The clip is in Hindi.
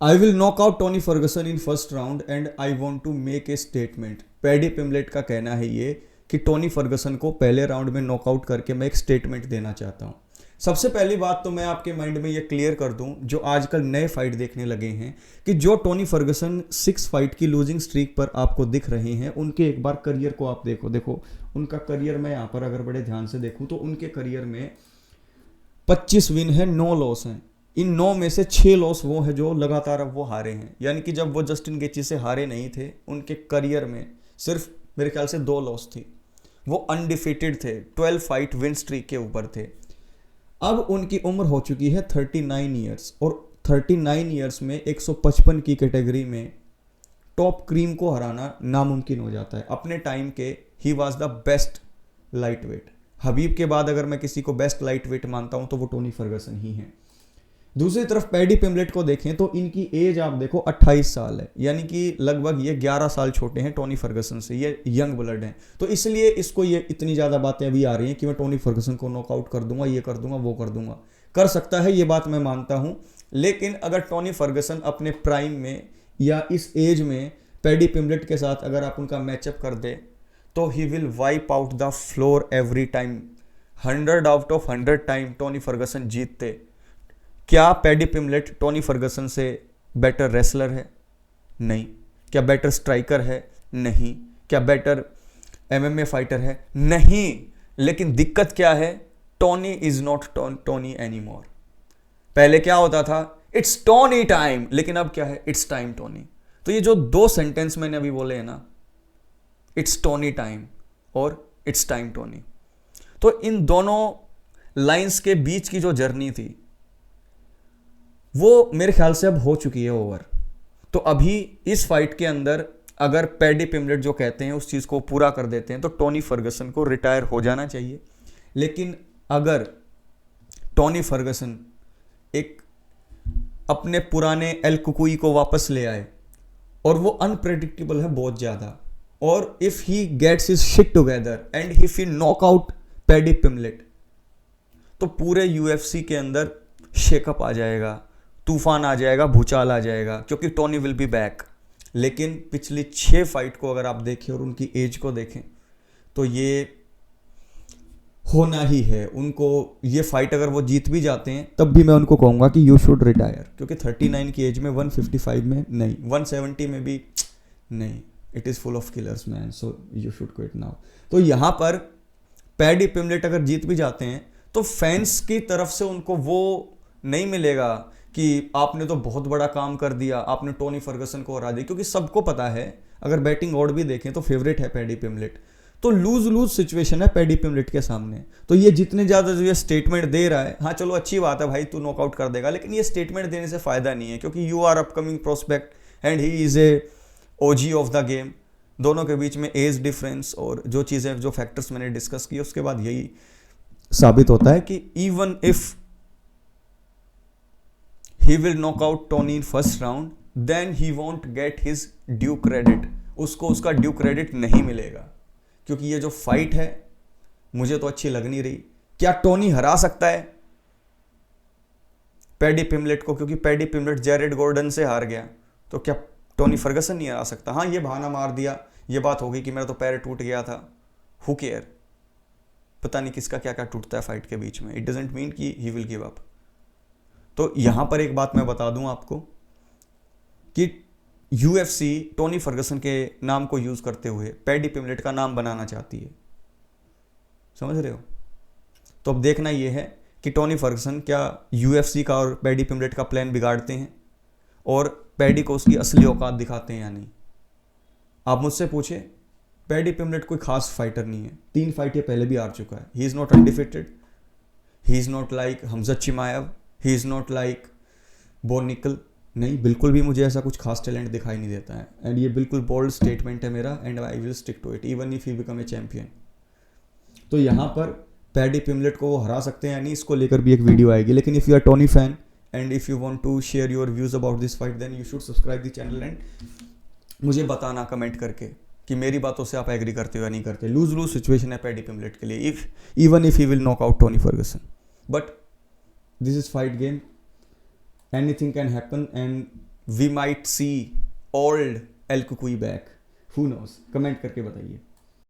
I will knock out Tony Ferguson in first round and I want to make a statement. Paddy Pimblett का कहना है ये कि टोनी फर्गसन को पहले राउंड में नॉकआउट करके मैं एक स्टेटमेंट देना चाहता हूँ। सबसे पहली बात तो मैं आपके माइंड में ये क्लियर कर दूं, जो आजकल नए फाइट देखने लगे हैं, कि जो टोनी फर्गसन 6 फाइट की लूजिंग स्ट्रीक पर आपको दिख रहे हैं, उनके एक बार करियर को आप देखो उनका करियर मैं यहाँ पर अगर बड़े ध्यान से देखूं तो उनके करियर में 25 विन है, 9 लॉस हैं। इन 9 में से 6 लॉस वो है जो लगातार अब वो हारे हैं, यानी कि जब वो जस्टिन गेची से हारे नहीं थे उनके करियर में सिर्फ मेरे ख्याल से 2 लॉस थी। वो अनडिफीटेड थे, 12 फाइट विन स्ट्रीक के ऊपर थे। अब उनकी उम्र हो चुकी है 39 ईयर्स, और 39 ईयर्स में 155 की कैटेगरी में टॉप क्रीम को हराना नामुमकिन हो जाता है। अपने टाइम के ही was the best lightweight. Khabib के बाद अगर मैं किसी को बेस्ट लाइट वेट मानता हूं तो वो टोनी फर्गसन ही है। दूसरी तरफ पैडी पिमलेट को देखें तो इनकी एज आप देखो 28 साल है, यानी कि लगभग ये 11 साल छोटे हैं टोनी फर्गसन से। ये यंग ब्लड हैं, तो इसलिए इसको ये इतनी ज़्यादा बातें अभी आ रही हैं कि मैं टोनी फर्गसन को नॉकआउट कर दूंगा, ये कर दूंगा, वो कर दूंगा। कर सकता है, ये बात मैं मानता हूँ, लेकिन अगर टोनी फर्गसन अपने प्राइम में या इस एज में पैडी पिमलेट के साथ अगर आप उनका मैचअप कर दे तो he will wipe out the floor every time. 100 out of 100 time Tony Fergusson जीतते। क्या पैडी पिमलेट टोनी फर्गसन से बेटर रेसलर है? नहीं। क्या बेटर स्ट्राइकर है? नहीं। क्या बेटर एमएमए फाइटर है? नहीं। लेकिन दिक्कत क्या है? Tony is not Tony any more. पहले क्या होता था? इट्स टोनी टाइम, लेकिन अब क्या है? It's time Tony. तो ये जो 2 सेंटेंस मैंने अभी बोले हैं ना, इट्स टोनी टाइम और इट्स टाइम टोनी, तो इन दोनों लाइंस के बीच की जो जर्नी थी वो मेरे ख्याल से अब हो चुकी है ओवर। तो अभी इस फाइट के अंदर अगर पैडी पिमलेट जो कहते हैं उस चीज़ को पूरा कर देते हैं तो टोनी फर्गसन को रिटायर हो जाना चाहिए। लेकिन अगर टोनी फर्गसन एक अपने पुराने एल कुकुई को वापस ले आए, और वो अनप्रेडिक्टेबल है बहुत ज़्यादा, और if he gets his shit together and if he knock out Paddy Pimblett, तो पूरे यूएफसी के अंदर शेकअप आ जाएगा, तूफान आ जाएगा, भूचाल आ जाएगा, क्योंकि टोनी विल बी बैक। लेकिन पिछली 6 फाइट को अगर आप देखें और उनकी एज को देखें तो ये होना ही है उनको। ये फाइट अगर वो जीत भी जाते हैं तब भी मैं उनको कहूँगा कि यू शुड रिटायर, क्योंकि 39 की एज में, 155 में नहीं, 170 में भी नहीं, it is full of killers man, so you should quit now. तो यहाँ पर पैडी पिमलेट अगर जीत भी जाते हैं तो फैंस की तरफ से उनको वो नहीं मिलेगा कि आपने तो बहुत बड़ा काम कर दिया, आपने टोनी फर्गसन को हरा दिया, क्योंकि सबको पता है, अगर बैटिंग ऑड भी देखें तो फेवरेट है पैडी पिमलेट। तो लूज लूज सिचुएशन है पैडी पिमलेट के सामने। तो ये जितने ज़्यादा जो ये स्टेटमेंट दे रहा है, हाँ चलो अच्छी बात है भाई, तू नॉकआउट कर देगा, लेकिन ये स्टेटमेंट देने से फ़ायदा नहीं है, क्योंकि you are upcoming prospect and he is a OG of the game. दोनों के बीच में एज डिफरेंस और जो चीज़ें, जो फैक्टर्स मैंने डिस्कस किए, उसके बाद यही साबित होता है कि even if he will knock out Tony in first round, then he won't get his due credit। उसको उसका ड्यू क्रेडिट नहीं मिलेगा, क्योंकि ये जो फाइट है मुझे तो अच्छी लग नहीं रही। क्या टोनी हरा सकता है पैडी पिमलेट को? क्योंकि पैडी पिमलेट जेरेड गॉर्डन से हार गया, तो क्या टोनी फर्गसन नहीं हरा सकता? हाँ, ये बहाना मार दिया, ये बात होगी कि मेरा तो पैर टूट गया था, हु केयर, पता नहीं किसका क्या क्या टूटता है फाइट के बीच में। इट डजेंट मीन कि ही विल गिव अप। तो यहां पर एक बात मैं बता दूं आपको कि यूएफसी टोनी फर्गसन के नाम को यूज करते हुए पैडी पिमलेट का नाम बनाना चाहती है, समझ रहे हो? तो अब देखना यह है कि टोनी फर्गसन क्या यूएफसी का और पैडी पिमलेट का प्लान बिगाड़ते हैं और पैडी को उसकी असली औकात दिखाते हैं या नहीं। आप मुझसे पूछे, पैडी पिमलेट कोई खास फाइटर नहीं है, 3 फाइट ये पहले भी हार चुका है। He is not undefeated, he is not like Khamzat Chimaev, he is not like Bo Nickal. नहीं, बिल्कुल भी मुझे ऐसा कुछ खास टैलेंट दिखाई नहीं देता है, एंड ये बिल्कुल बोल्ड स्टेटमेंट है मेरा, and I will stick to it even if he become a champion. तो यहाँ पर पैडी पिमलेट को वो हरा सकते हैं या नहीं, इसको लेकर भी एक वीडियो आएगी। लेकिन if you are Tony fan and if you want to share your views about this fight, then you should subscribe the channel and मुझे बताना कमेंट करके कि मेरी बातों से आप एग्री करते हो या नहीं करते। लूज लूज सिचुएशन है पैडी पिमलेट के लिए, even if he will knock out Tony Ferguson, but this is fight game, anything can happen, and we might see old El Cucuy back, who knows, comment करके बताइए।